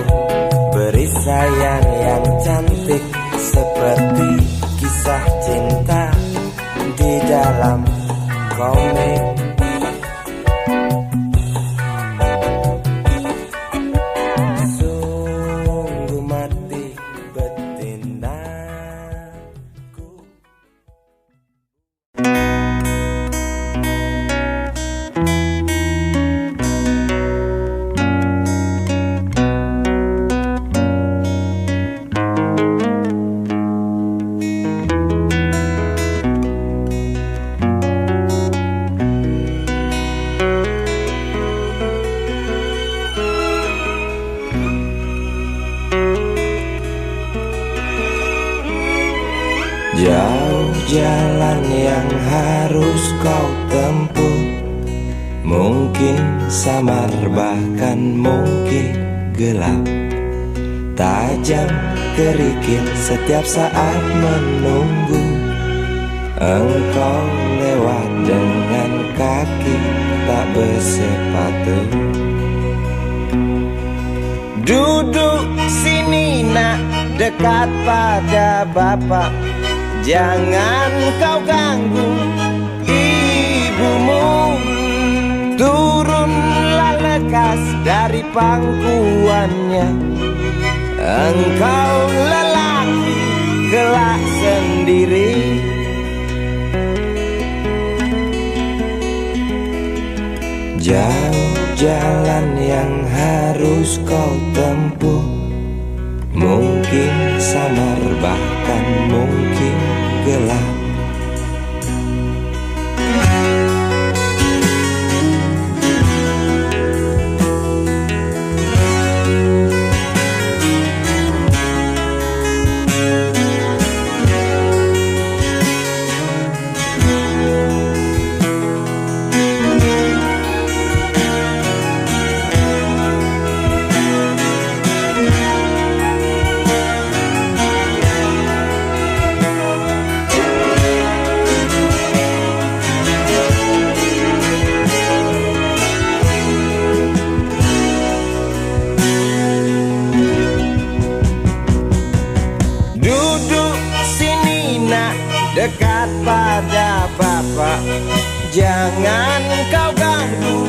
beri sayang yang cantik seperti kisah cinta di dalam komik. Jauh jalan yang harus kau tempuh, mungkin samar bahkan mungkin gelap, tajam kerikil setiap saat menunggu engkau lewat dengan kaki tak bersepatu. Duduk sini nak, dekat pada bapak, jangan kau ganggu ibumu. Turunlah lekas dari pangkuannya, engkau lelaki kelak sendiri. Jauh jalan yang harus kau tempuh, mungkin samar bahkan mungkin gelap. Duduk sini nak, dekat pada bapak. Jangan kau ganggu